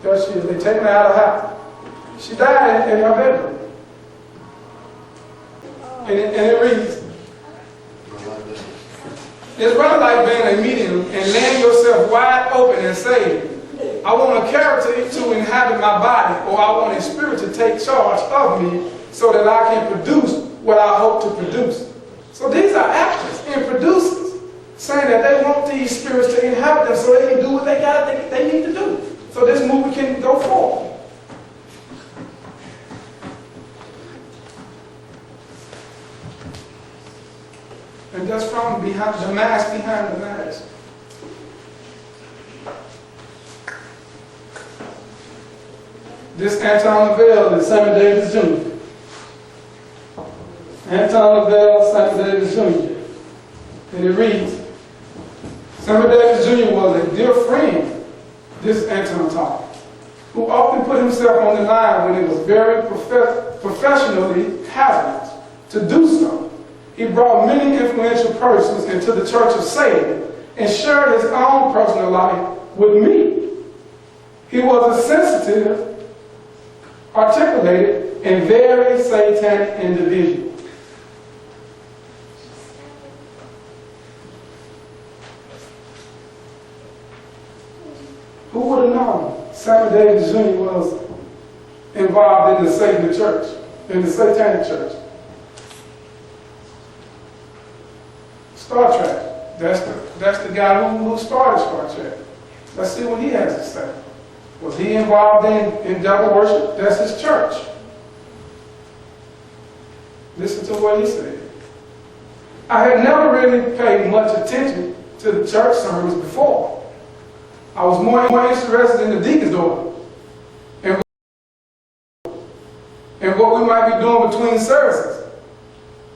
There she is. They take her out of the house. She died in her bedroom. And it reads, it's rather like being a medium and laying yourself wide open and saying, I want a character to inhabit my body, or I want a spirit to take charge of me so that I can produce what I hope to produce. So these are actors and producers saying that they want these spirits to inhabit them so they can do what they need to do. So this movie can go forward. And that's from behind the mask behind the mask. This Anton Unveiled is Sammy Davis Jr. Anton Unveiled, Sammy Davis Jr. And it reads, Sammy Davis Jr. was a dear friend, this Anton taught, who often put himself on the line when it was very professionally hazardous to do so. He brought many influential persons into the Church of Satan and shared his own personal life with me. He was a sensitive, articulated, and very satanic individual. Who would have known Sammy Davis Jr. was involved in the Satan church, in the satanic church? Star Trek. That's the guy who started Star Trek. Let's see what he has to say. Was he involved in devil worship? That's his church. Listen to what he said. I had never really paid much attention to the church service before. I was more interested in the deacon's daughter and what we might be doing between services.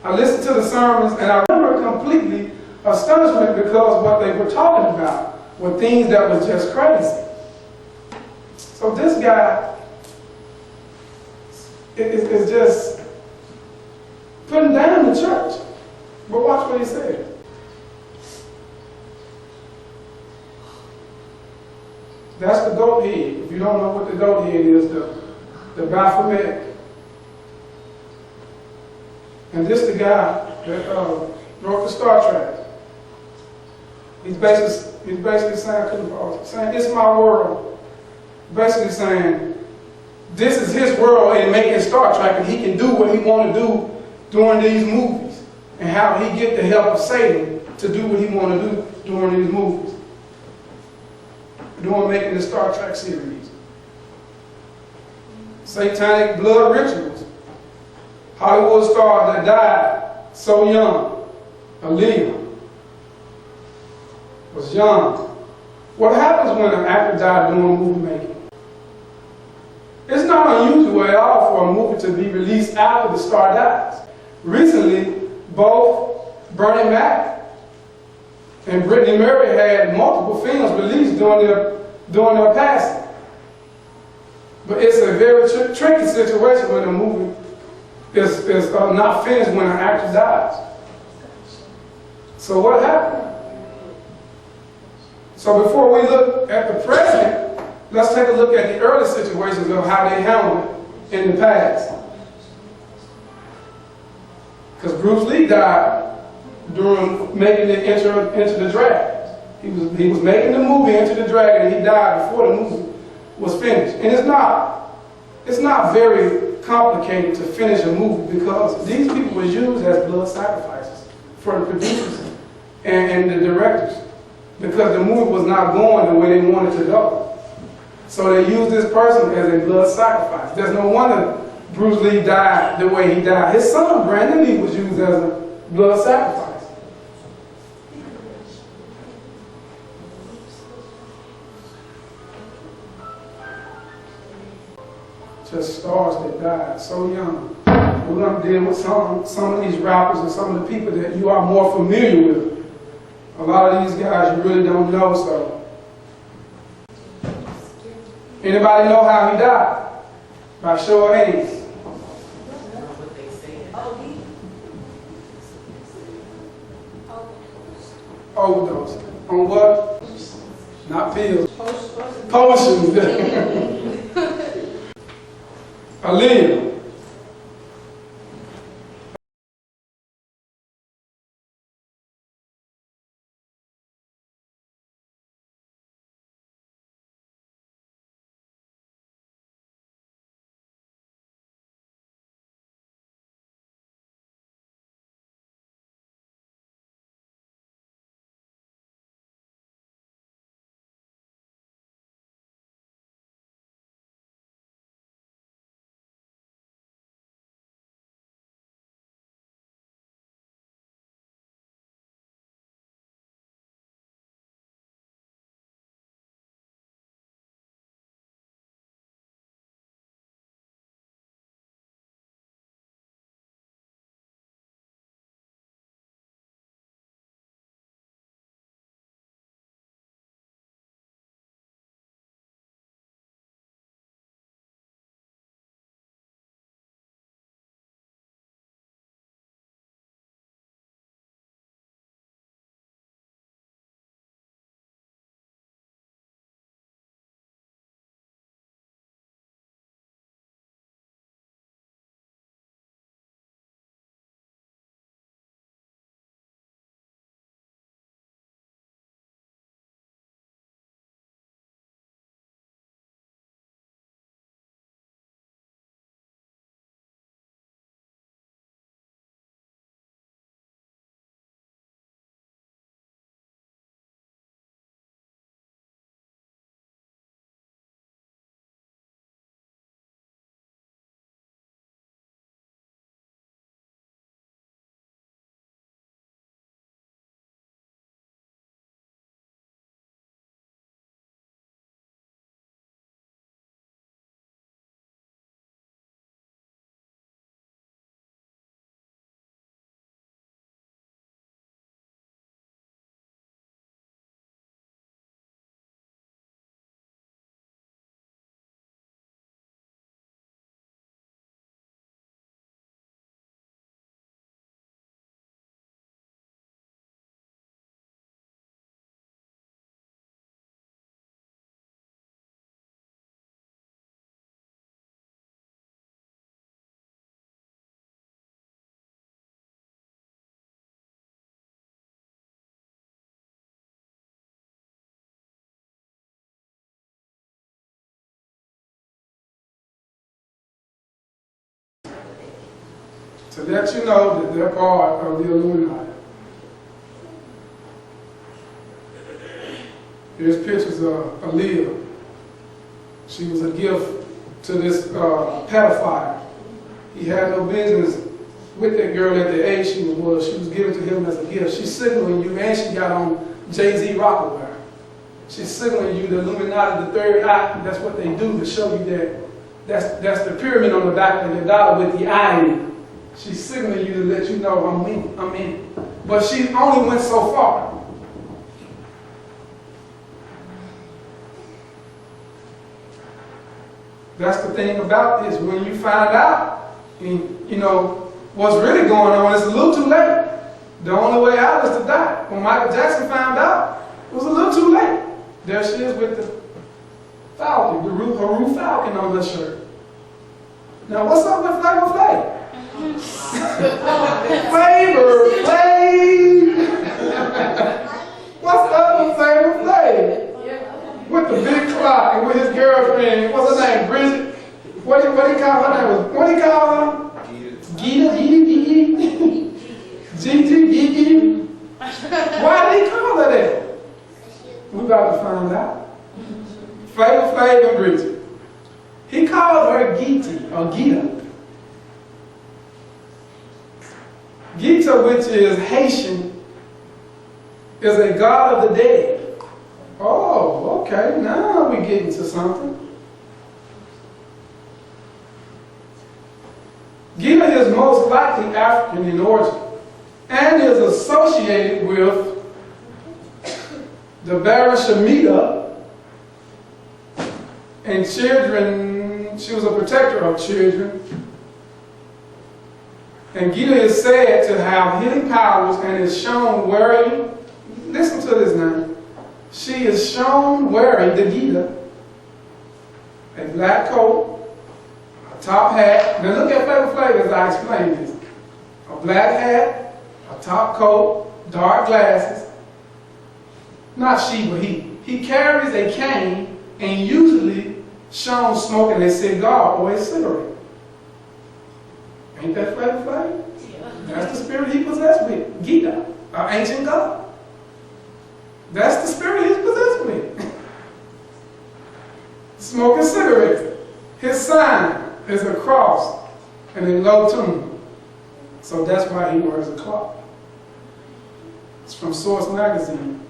I listened to the sermons and I remember completely astonishment because what they were talking about were things that was just crazy. So this guy is just putting down the church. But watch what he said. That's the goat head. If you don't know what the goat head is, the Baphomet. And this the guy that wrote the Star Trek. He's basically saying, I couldn't pause it, saying, it's my world. Basically saying, this is his world in making Star Trek, and he can do what he want to do during these movies, and how he get the help of Satan to do what he want to do during these movies, during making the Star Trek series. Satanic blood rituals. Hollywood star that died so young, Aaliyah, was young. What happens when an actor dies doing movie making? It's not unusual at all for a movie to be released after the star dies. Recently, both Bernie Mac and Brittany Murray had multiple films released during their passing. But it's a very tricky situation when a movie is not finished when an actor dies. So what happened? So before we look at the present, let's take a look at the early situations of how they handled it in the past. Because Bruce Lee died during making it Enter the Dragon. He was making the movie Enter the Dragon, and he died before the movie was finished. And it's not very complicated to finish a movie because these people were used as blood sacrifices for the producers and the directors, because the movie was not going the way they wanted to go. So they used this person as a blood sacrifice. There's no wonder Bruce Lee died the way he died. His son, Brandon Lee, was used as a blood sacrifice. Just stars that died so young. We're going to deal with some of these rappers and some of the people that you are more familiar with. A lot of these guys you really don't know, so. Anybody know how he died? By show of hands. Overdose. On what? Not pills. Potions. Aaliyah. To let you know that they're part of the Illuminati. Here's pictures of Aaliyah. She was a gift to this pedophile. He had no business with that girl at the age she was. She was given to him as a gift. She's signaling you, and she got on Jay-Z Rockaware. She's signaling you the Illuminati, the third eye. That's what they do to show you that that's the pyramid on the back of your dollar with the eye in it. She's signaling you to let you know I'm in. But she only went so far. That's the thing about this. When you find out, you know, what's really going on, it's a little too late. The only way out is to die. When Michael Jackson found out, it was a little too late. There she is with the falcon, her falcon on her shirt. Now, what's up with Flavor Flav? Flavor Flav! What's up with Flavor Flav? With the big clock and with his girlfriend, what's her name, Bridget? What do you call her name? What do you call her? Gigi. Why did he call her that? We about to find out. Flavor Flav and Bridget. He called her Gita or Gita. Gita, which is Haitian, is a god of the dead. Oh, okay, now we're getting to something. Gita is most likely African in origin and is associated with the Baron Shemitah and children. She was a protector of children. And Gita is said to have healing powers and is shown wearing, listen to this now, she is shown wearing the Gita, a black coat, a top hat. Now look at Flavor Flav as I explain this. A black hat, a top coat, dark glasses. Not she, but he. He carries a cane and usually shown smoking a cigar or a cigarette. Ain't that Flavor Flav? Yeah. That's the spirit he possessed with. Gita, our ancient God. That's the spirit he's possessed with. Smoking cigarettes. His sign is a cross and a low tomb. So that's why he wears a cloth. It's from Source Magazine.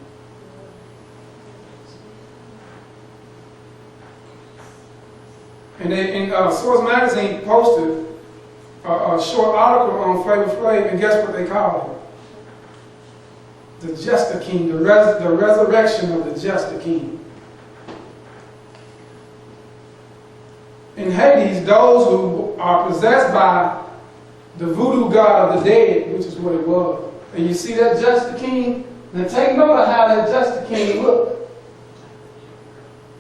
And Source Magazine posted a short article on Flavor Flav, and guess what they call it? The Jester King, the resurrection of the Jester King. In Hades, those who are possessed by the voodoo god of the dead, which is what it was. And you see that Jester King? Now take note of how that Jester King looked.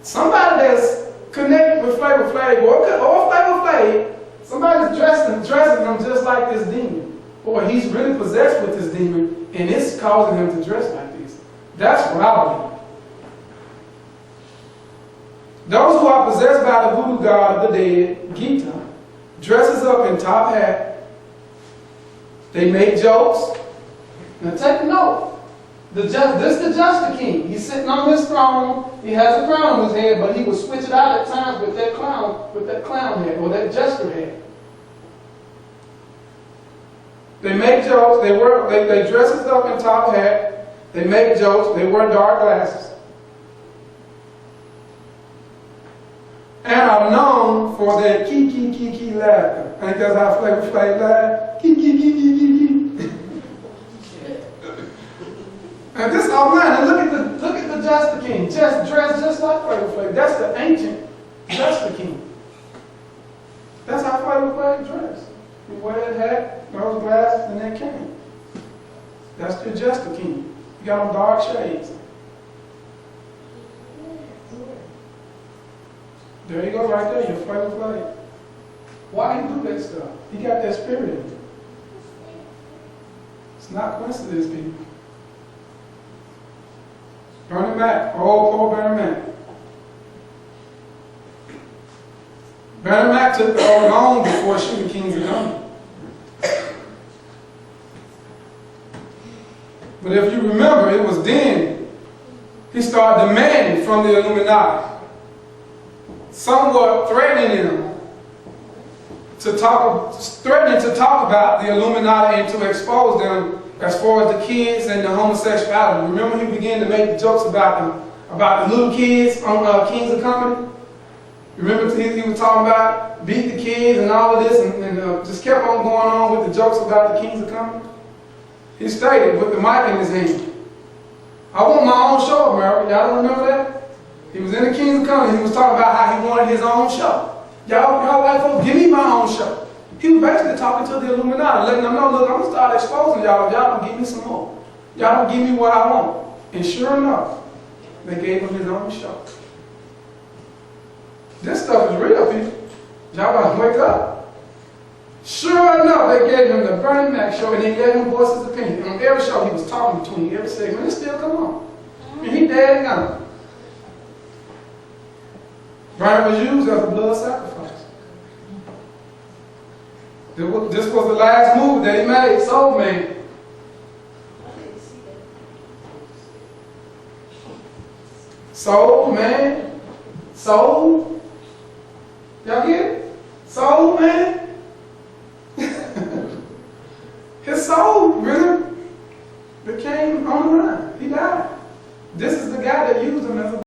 Somebody that's connected with Flavor Flav or Flavor Flav, somebody's dressing him just like this demon. Or he's really possessed with this demon, and it's causing him to dress like this. That's what I believe. Those who are possessed by the voodoo god of the dead, Gita, dresses up in top hat. They make jokes. Now take a note. This is the Jester King. He's sitting on his throne. He has a crown on his head, but he will switch it out at times with that clown head or that jester head. They make jokes. They dress us up in top hat. They make jokes. They wear dark glasses. And are known for their key laughter. I think that's how Flavor Flav laugh. Key. And this online, and look at the Jester King, dressed just like Flavor Flav. That's the ancient Jester King. That's how Flavor Flav dressed. He wear that hat, those glasses, and that cane. That's the Jester King. You got on dark shades. There you go, right there, your Flavor Flav. Why he do that stuff? He got that spirit in him. It's not coincidence, people. Bernie Mac, poor Bernie Mac. Bernie Mac took the old long before shooting Kings of Comedy. But if you remember, it was then he started demanding from the Illuminati, somewhat threatening them to talk about the Illuminati and to expose them as far as the kids and the homosexuality. Remember, he began to make jokes about the little kids on Kings of Comedy? Remember, he was talking about beat the kids and all of this, and just kept on going on with the jokes about the Kings of Comedy? He stated with the mic in his hand, I want my own show, America. Y'all don't remember that? He was in the Kings of Comedy. He was talking about how he wanted his own show. Y'all white folks, give me my own show. He was basically talking to the Illuminati, letting them know, look, I'm going to start exposing y'all if y'all don't give me some more. Y'all don't give me what I want. And sure enough, they gave him his own show. This stuff is real, people. Y'all got to wake up. Sure enough, they gave him the Bernie Mac show, and they gave him Voices of Opinion. And on every show, he was talking between every segment. It still come on. And he dead and gone. Bernie was used as a blood sacrifice. This was the last move that he made, Soul Man. Soul Man. Soul. Y'all get it? Soul Man. His soul really became on the run. He died. This is the guy that used him as a